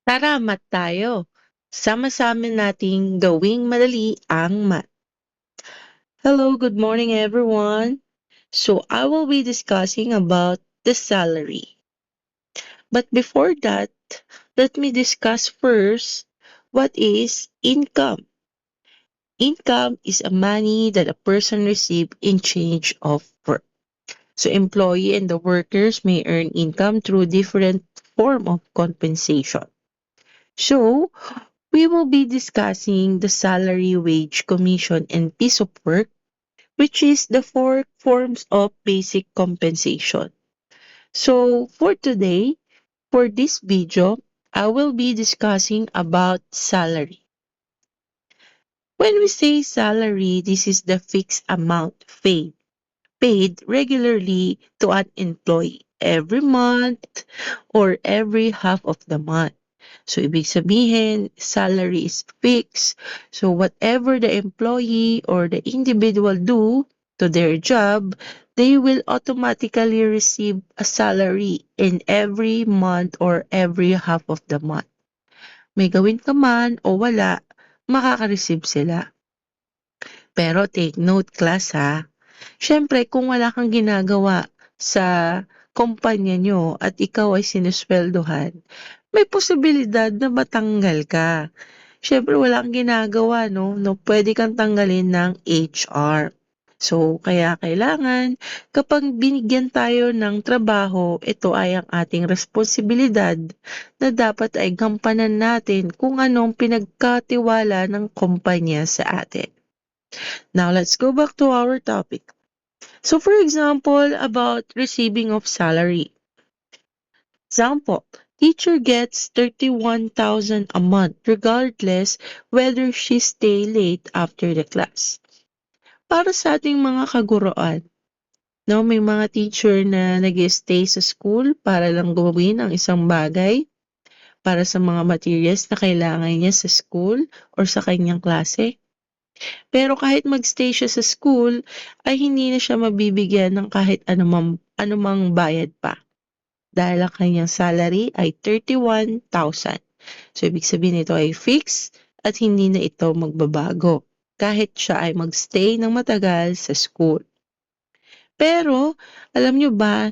Tara, math tayo. Sama-sama nating gawing madali ang math. Hello, good morning everyone. So I will be discussing about the salary. But before that, let me discuss first what is income. Income is a money that a person receives in change of work. So employee and the workers may earn income through different form of compensation. So we will be discussing the salary, wage, commission, and piece of work, which is the four forms of basic compensation. So for today, for this video, I will be discussing about salary. When we say salary, this is the fixed amount paid regularly to an employee every month or every half of the month. So, ibig sabihin, salary is fixed. So, whatever the employee or the individual do to their job, they will automatically receive a salary in every month or every half of the month. May gawin ka man o wala, makaka-receive sila. Pero take note class ha, siyempre kung wala kang ginagawa sa kumpanya niyo at ikaw ay sinuswelduhan, may posibilidad na matanggal ka. Siyempre wala kang ginagawa 'no, puwede kang tanggalin ng HR. So, kaya kailangan kapag binigyan tayo ng trabaho, ito ay ang ating responsibilidad na dapat ay gampanan natin kung anong pinagkatiwala ng kumpanya sa atin. Now, let's go back to our topic. So, for example, about receiving of salary. Example, teacher gets 31,000 a month regardless whether she stay late after the class. Para sa ating mga kaguruan, no, may mga teacher na nag-stay sa school para lang gawin ang isang bagay para sa mga materials na kailangan niya sa school or sa kanyang klase. Pero kahit mag-stay siya sa school, ay hindi na siya mabibigyan ng kahit anumang bayad pa. Dahil ang kanyang salary ay 31,000. So, ibig sabihin nito ay fixed at hindi na ito magbabago kahit siya ay mag-stay ng matagal sa school. Pero, alam nyo ba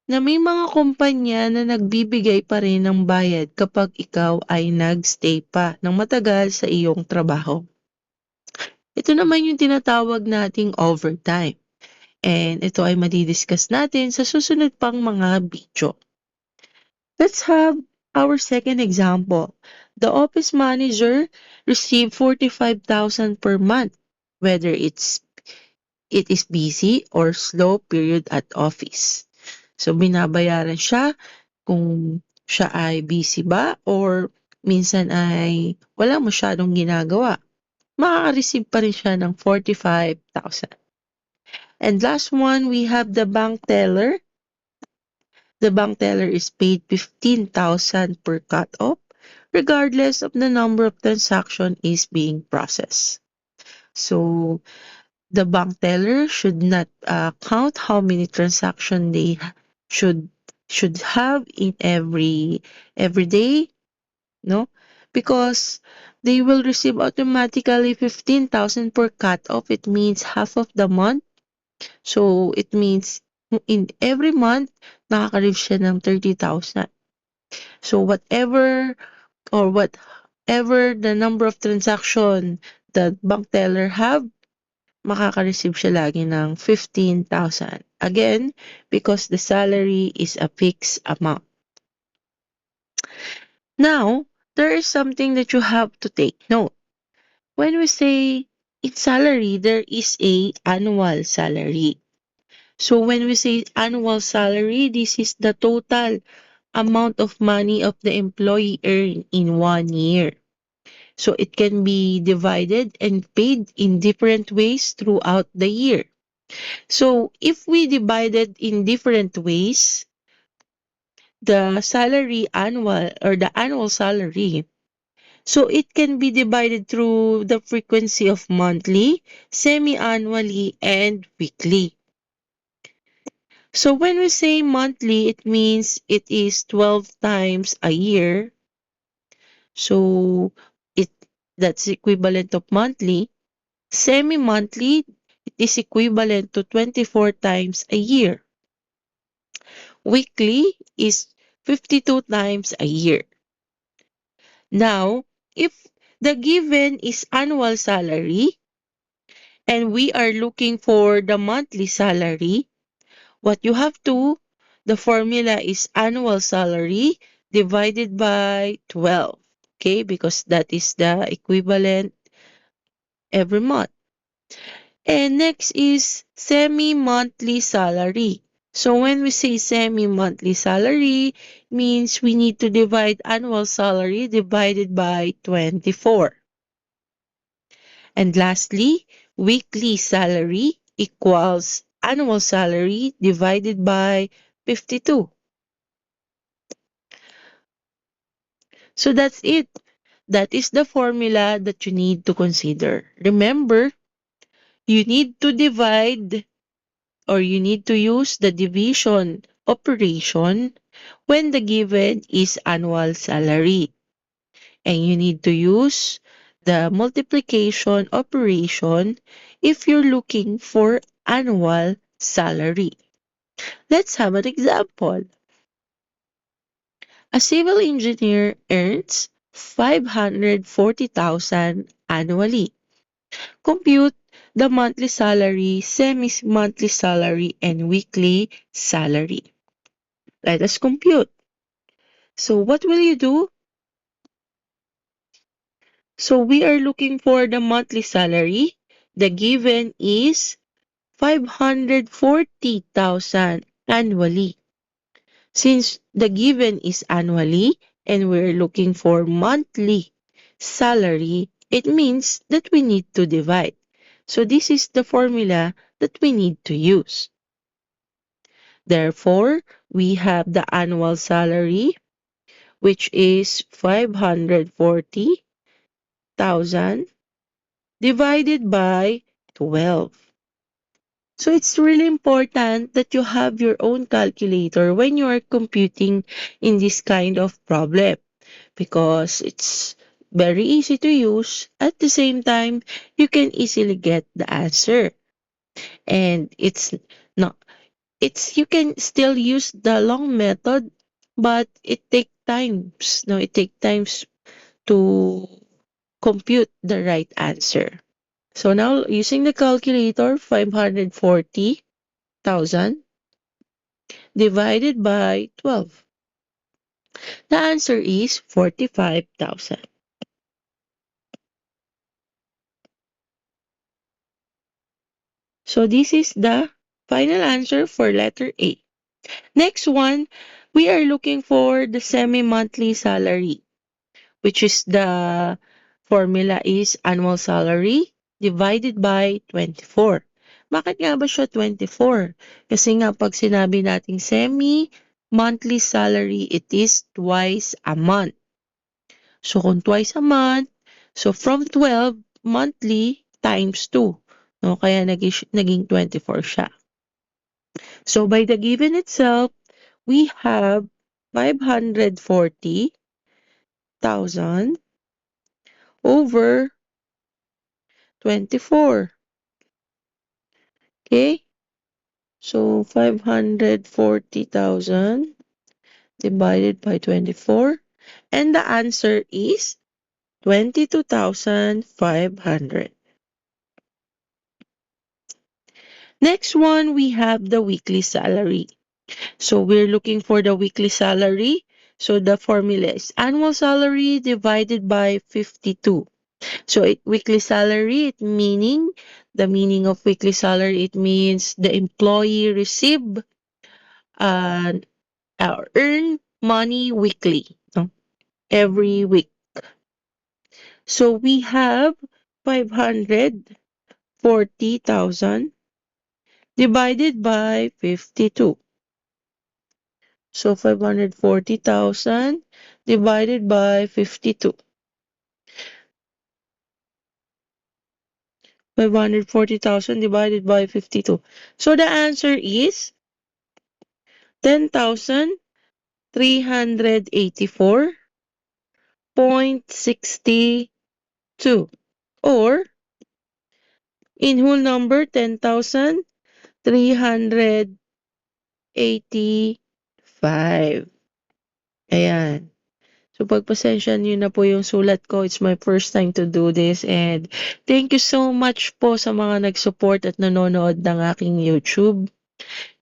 na may mga kumpanya na nagbibigay pa rin ng bayad kapag ikaw ay nag-stay pa ng matagal sa iyong trabaho? Ito naman yung tinatawag nating overtime. And ito ay madidiscuss natin sa susunod pang mga video. Let's have our second example. The office manager received 45,000 per month, whether it is busy or slow period at office. So binabayaran siya kung siya ay busy ba or minsan ay wala masyadong ginagawa. Makaka-receive pa rin siya ng 45,000. And last one, we have the bank teller. The bank teller is paid 15,000 per cut-off, regardless of the number of transactions is being processed. So, the bank teller should not count how many transactions they should should have in every day, no? Because they will receive automatically 15,000 per cut-off. It means half of the month. So, it means in every month, nakaka-reach siya ng 30,000. So, whatever the number of transaction that bank teller have, makaka-receive siya lagi ng 15,000. Again, because the salary is a fixed amount. Now, there is something that you have to take note. When we say in salary, there is a annual salary. So when we say annual salary, this is the total amount of money of the employee earned in 1 year. So it can be divided and paid in different ways throughout the year. So if we divide it in different ways, the salary annual or the annual salary, so it can be divided through the frequency of monthly, semi-annually, and weekly. So when we say monthly, it means it is 12 times a year. So it that's equivalent of monthly. Semi-monthly, it is equivalent to 24 times a year. Weekly is 52 times a year. Now, if the given is annual salary and we are looking for the monthly salary, what you have to, the formula is annual salary divided by 12. Okay, because that is the equivalent every month. And next is semi-monthly salary. So when we say semi-monthly salary, means we need to divide annual salary divided by 24. And lastly, weekly salary equals annual salary divided by 52. So that's it. That is the formula that you need to consider. Remember, you need to divide or you need to use the division operation when the given is annual salary. And you need to use the multiplication operation if you're looking for annual salary. Let's have an example. A civil engineer earns 540,000 annually. Compute the monthly salary, semi-monthly salary, and weekly salary. Let us compute. So what will you do? So we are looking for the monthly salary. The given is 540,000 annually. Since the given is annually and we're looking for monthly salary, it means that we need to divide. So this is the formula that we need to use. Therefore, we have the annual salary, which is 540,000 divided by 12. So it's really important that you have your own calculator when you are computing in this kind of problem because it's very easy to use. At the same time, you can easily get the answer. And it's not it's you can still use the long method, but it take times. No, it take times to compute the right answer. So now using the calculator, 540,000 divided by 12. The answer is 45,000. So this is the final answer for letter A. Next one, we are looking for the semi-monthly salary, which is the formula is annual salary divided by 24. Bakit nga ba siya 24? Kasi nga pag sinabi nating semi-monthly salary, it is twice a month. So kung twice a month, so from 12 monthly times 2. No, kaya naging 24 siya. So by the given itself, we have 540,000 over 24. Okay? So 540,000 divided by 24. And the answer is 22,500. Next one, we have the weekly salary. So we're looking for the weekly salary. So the formula is annual salary divided by 52. So weekly salary, the meaning of weekly salary, it means the employee receive uh, earn money weekly, no? Every week. So we have 540,000 divided by 52. So 540,000 divided by 52. 540,000 divided by 52. So the answer is 10,384 or in whole number 10,385. Ayan. So pagpasensya niyo na po yung sulat ko. It's my first time to do this and thank you so much po sa mga nag-support at nanonood ng aking YouTube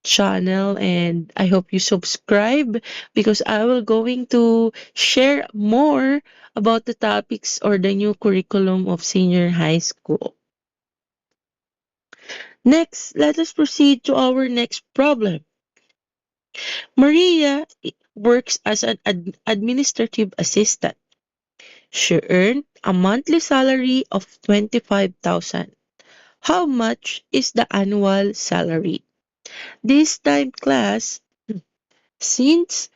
channel and I hope you subscribe because I will going to share more about the topics or the new curriculum of senior high school. Next, let us proceed to our next problem. Maria works as an administrative assistant. She earned a monthly salary of 25,000. How much is the annual salary? This time class, since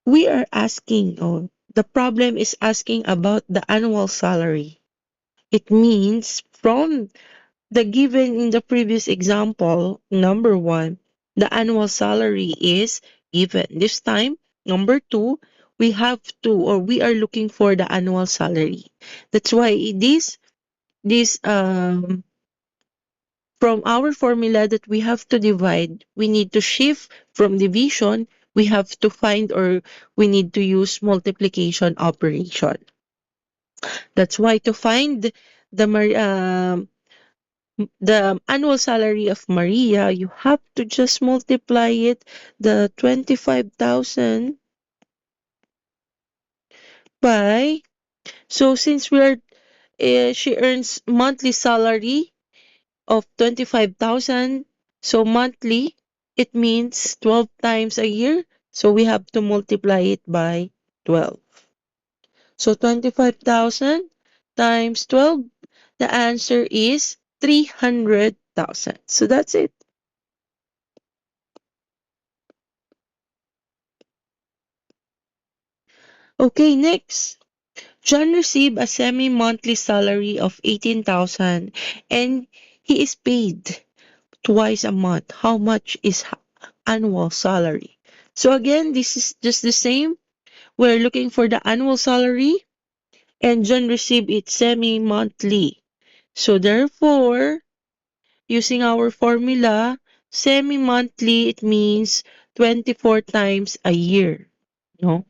we are asking, or the problem is asking about the annual salary, it means from the given in the previous example, number one, the annual salary is given. This time, number two, we have to or we are looking for the annual salary. That's why this from our formula that we have to divide, we need to shift from division, we have to find or we need to use multiplication operation. That's why to find the the annual salary of Maria, you have to just multiply it the 25,000 by, so since she earns monthly salary of 25,000, so monthly it means 12 times a year, so we have to multiply it by 12. So 25,000 times 12, the answer is 300,000. So that's it. Okay, next. John received a semi-monthly salary of 18,000 and he is paid twice a month. How much is annual salary? So again, this is just the same. We're looking for the annual salary and John received it semi-monthly. So therefore, using our formula, semi-monthly, it means 24 times a year. No?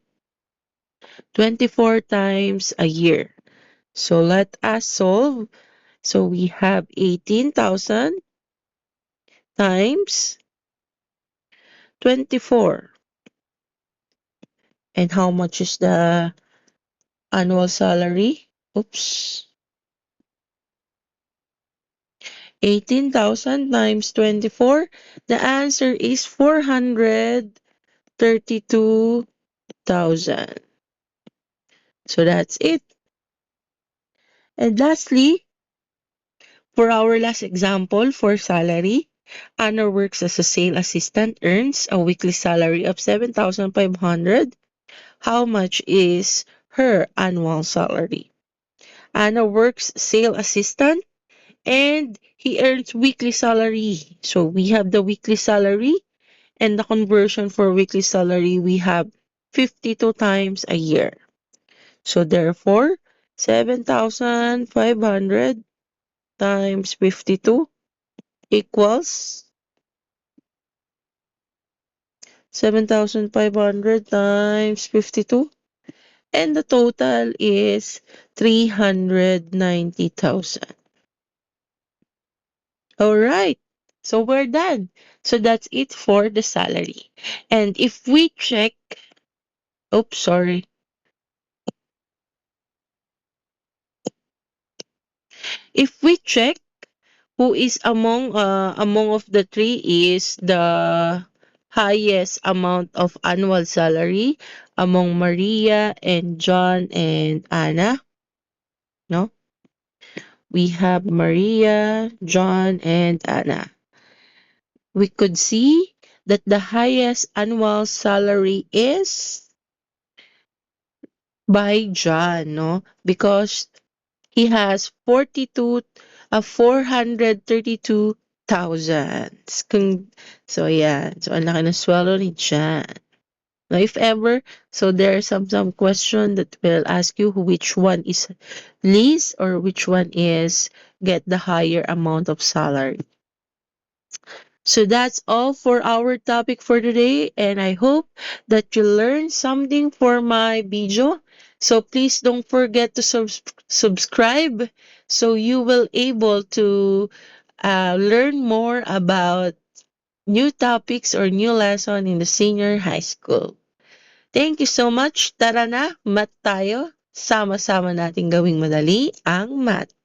24 times a year. So let us solve. So we have 18,000 times 24. And how much is the annual salary? Oops. 18,000 times 24. The answer is 432,000. So that's it. And lastly, for our last example for salary, Anna works as a sales assistant, earns a weekly salary of 7,500. How much is her annual salary? Anna works sales assistant and he earns weekly salary. So we have the weekly salary and the conversion for weekly salary we have 52 times a year. So therefore, 7,500 times 52 equals 7,500 times 52 and the total is 390,000. All right. So we're done. So that's it for the salary. And if we check, oops, sorry. If we check who is among of the three is the highest amount of annual salary among Maria and John and Anna, no? We have Maria, John, and Anna. We could see that the highest annual salary is by John, no? Because he has 432,000. So, yeah. So, ang laki ng sweldo ni John. Now, if ever, so there are some question that will ask you which one is least or which one is get the higher amount of salary. So that's all for our topic for today, and I hope that you learned something for my video. So please don't forget to subscribe so you will able to learn more about new topics or new lesson in the senior high school. Thank you so much. Tara na, math tayo. Sama-sama nating gawing madali ang math.